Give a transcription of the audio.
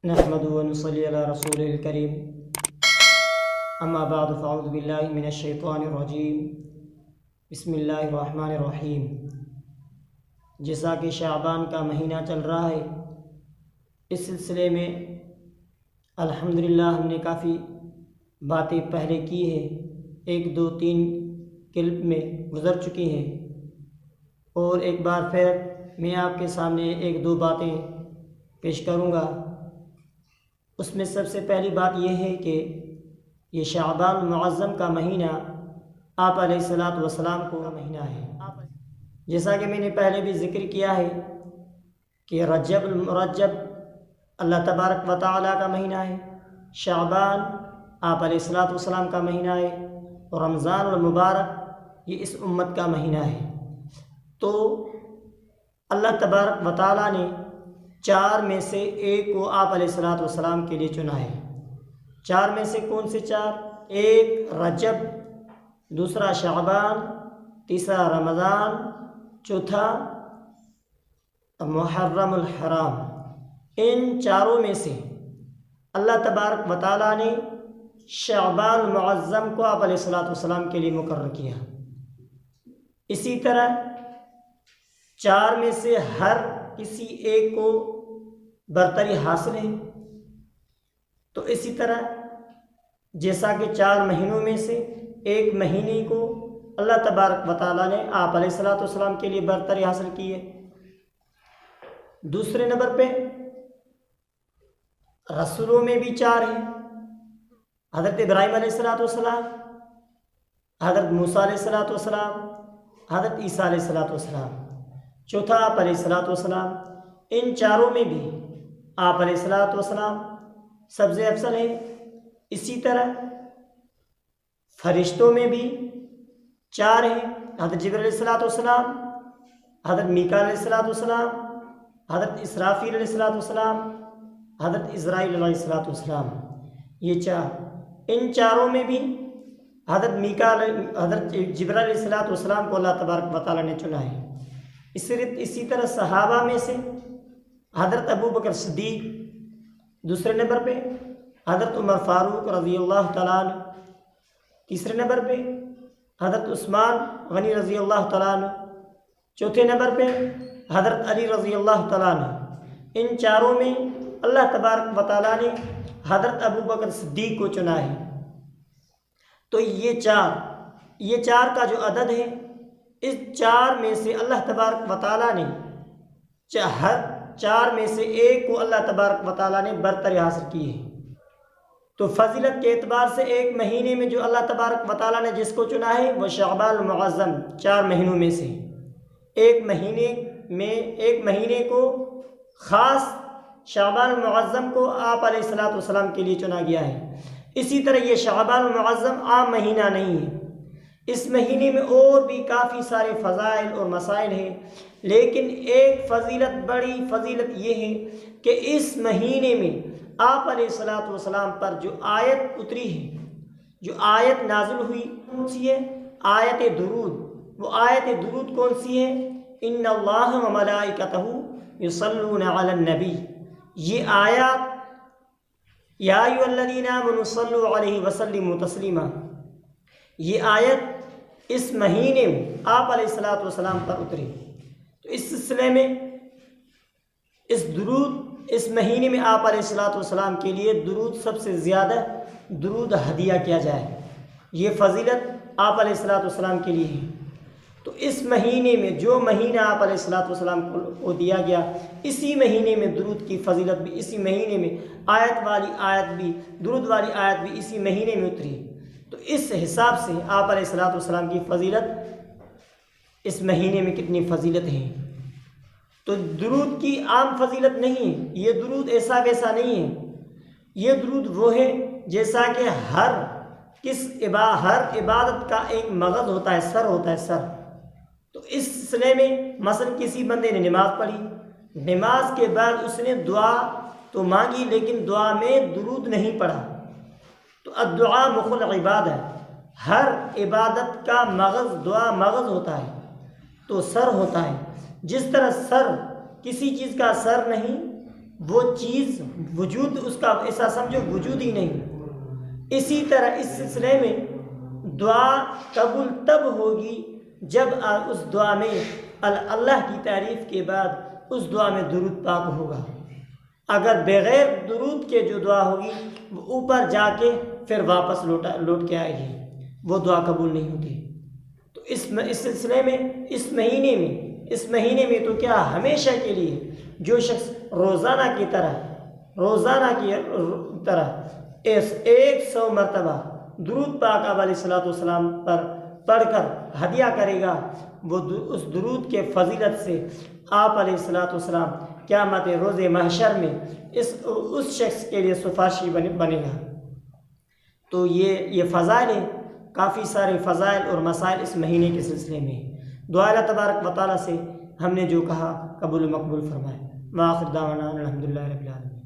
نحمد ونصلي على رسوله الكريم اما بعد فاعوذ باللہ من الشیطان الرجیم بسم اللہ الرحمن الرحیم۔ جیسا کہ شعبان کا مہینہ چل رہا ہے، اس سلسلے میں الحمدللہ ہم نے کافی باتیں پہلے کی ہیں، 1 2 3 کلپ میں گزر چکی ہیں، اور ایک بار پھر میں آپ کے سامنے 1 2 باتیں پیش کروں گا۔ اس میں سب سے پہلی بات یہ ہے کہ یہ شعبان معظم کا مہینہ آپ علیہ الصلاۃ والسلام کو مہینہ ہے، جیسا کہ میں نے پہلے بھی ذکر کیا ہے کہ رجب المرجب اللہ تبارک و تعالیٰ کا مہینہ ہے، شعبان آپ علیہ الصلاۃ والسلام کا مہینہ ہے، اور رمضان المبارک یہ اس امت کا مہینہ ہے۔ تو اللہ تبارک و تعالیٰ نے 4 میں سے ایک کو آپ علیہ الصلاۃ والسلام کے لیے چنا ہے۔ 4 میں سے کون سے 4؟ ایک رجب، دوسرا شعبان، تیسرا رمضان، چوتھا محرم الحرام۔ ان 4 میں سے اللہ تبارک و تعالیٰ نے شعبان المعظم کو آپ علیہ الصلاۃ والسلام کے لیے مقرر کیا۔ اسی طرح 4 میں سے ہر کسی ایک کو برتری حاصل ہے۔ تو اسی طرح جیسا کہ 4 مہینوں میں سے ایک مہینے کو اللہ تبارک و تعالیٰ نے آپ علیہ الصلاۃ والسلام کے لیے برتری حاصل کی ہے۔ دوسرے نمبر پہ رسولوں میں بھی 4 ہیں، حضرت ابراہیم علیہ الصلاۃ والسلام، حضرت موسیٰ علیہ الصلاۃ والسلام، حضرت عیسیٰ علیہ الصلاۃ والسلام، چوتھا آپ علیہ الصلاۃ والسلام۔ ان 4 میں بھی آپ علیہ الصلاۃ والسلام سب سے افضل ہیں۔ اسی طرح فرشتوں میں بھی 4 ہیں، حضرت جبرائیل علیہ الصلاۃ والسلام، حضرت میکائیل علیہ الصلاۃ والسلام، حضرت اسرافیل علیہ الصلاۃ والسلام، حضرت عزرائیل علیہ الصلاۃ والسلام۔ یہ 4، ان 4 میں بھی حضرت جبرائیل علیہ الصلاۃ والسلام کو اللہ تبارک و تعالیٰ نے چنا ہے۔ اسی طرح صحابہ میں سے حضرت ابو بکر صدیق، دوسرے نمبر پہ حضرت عمر فاروق رضی اللہ تعالیٰ عنہ، تیسرے نمبر پہ حضرت عثمان غنی رضی اللہ تعالیٰ عنہ، چوتھے نمبر پہ حضرت علی رضی اللہ تعالیٰ عنہ۔ ان 4 میں اللہ تبارک و تعالیٰ نے حضرت ابو بکر صدیق کو چنا ہے۔ تو یہ 4 کا جو عدد ہے، اس 4 میں سے اللہ تبارک و تعالیٰ نے ہر 4 میں سے ایک کو اللہ تبارک و تعالیٰ نے برتری حاصل کی ہے۔ تو فضیلت کے اعتبار سے ایک مہینے میں جو اللہ تبارک و تعالیٰ نے جس کو چنا ہے وہ شعبان المعظم، 4 مہینوں میں سے ایک مہینے کو خاص شعبان المعظم کو آپ علیہ الصلاۃ والسلام کے لیے چنا گیا ہے۔ اسی طرح یہ شعبان المعظم عام مہینہ نہیں ہے، اس مہینے میں اور بھی کافی سارے فضائل اور مسائل ہیں، لیکن ایک بڑی فضیلت یہ ہے کہ اس مہینے میں آپ علیہ الصلاۃ والسلام پر جو آیت اتری ہے، جو آیت نازل ہوئی، کون سی ہے؟ آیت درود۔ وہ آیت درود کون سی ہے؟ ان اللہ و ملائکتہ یصلون علی النبی۔ یہ آیات یا ایھا الذین آمنوا صلوا علیہ وسلموا تسلیما، یہ آیت اس مہینے میں آپ علیہ الصلاۃ والسلام پر اتری۔ تو اس سلسلے میں اس مہینے میں آپ علیہ الصلاۃ والسلام کے لیے درود، سب سے زیادہ درود ہدیہ کیا جائے، یہ فضیلت آپ علیہ الصلاۃ والسلام کے لیے ہے۔ تو اس مہینے میں جو مہینہ آپ علیہ الصلاۃ والسلام کو دیا گیا، اسی مہینے میں درود کی فضیلت بھی، اسی مہینے میں درود والی آیت بھی اسی مہینے میں اتری۔ تو اس حساب سے آپ علیہ الصلاۃ والسلام کی فضیلت اس مہینے میں کتنی فضیلت ہے۔ تو درود کی عام فضیلت نہیں ہے، یہ درود ایسا ویسا نہیں ہے، یہ درود وہ ہے جیسا کہ ہر عبادت کا ایک مغز ہوتا ہے، سر ہوتا ہے، سر۔ تو اس سلسلے میں مثلا کسی بندے نے نماز پڑھی، نماز کے بعد اس نے دعا تو مانگی لیکن دعا میں درود نہیں پڑھا، تو الدعاء مخ العباد ہے، ہر عبادت کا مغز ہوتا ہے، تو سر ہوتا ہے۔ جس طرح سر کسی چیز کا سر نہیں، وہ چیز وجود اس کا ایسا سمجھو وجود ہی نہیں۔ اسی طرح اس سلسلے میں دعا قبول تب ہوگی جب اس دعا میں اللہ کی تعریف کے بعد اس دعا میں درود پاک ہوگا۔ اگر بغیر درود کے جو دعا ہوگی وہ اوپر جا کے پھر واپس لوٹ کے آئے گی، وہ دعا قبول نہیں ہوتی۔ تو اس سلسلے میں اس مہینے میں تو کیا ہمیشہ کے لیے جو شخص روزانہ کی طرح 100 مرتبہ درود پاک آپ علیہ الصلوۃ والسلام پر پڑھ کر ہدیہ کرے گا، وہ اس درود کے فضیلت سے آپ علیہ الصلوۃ والسلام قیامت روز محشر میں اس شخص کے لیے سفارشی بنے گا۔ تو یہ فضائل ہیں، کافی سارے فضائل اور مسائل اس مہینے کے سلسلے میں۔ دعا اللہ تبارک و تعالیٰ سے ہم نے جو کہا قبول و مقبول فرمائے۔ وآخر دعوانا الحمدللہ رب العالمین۔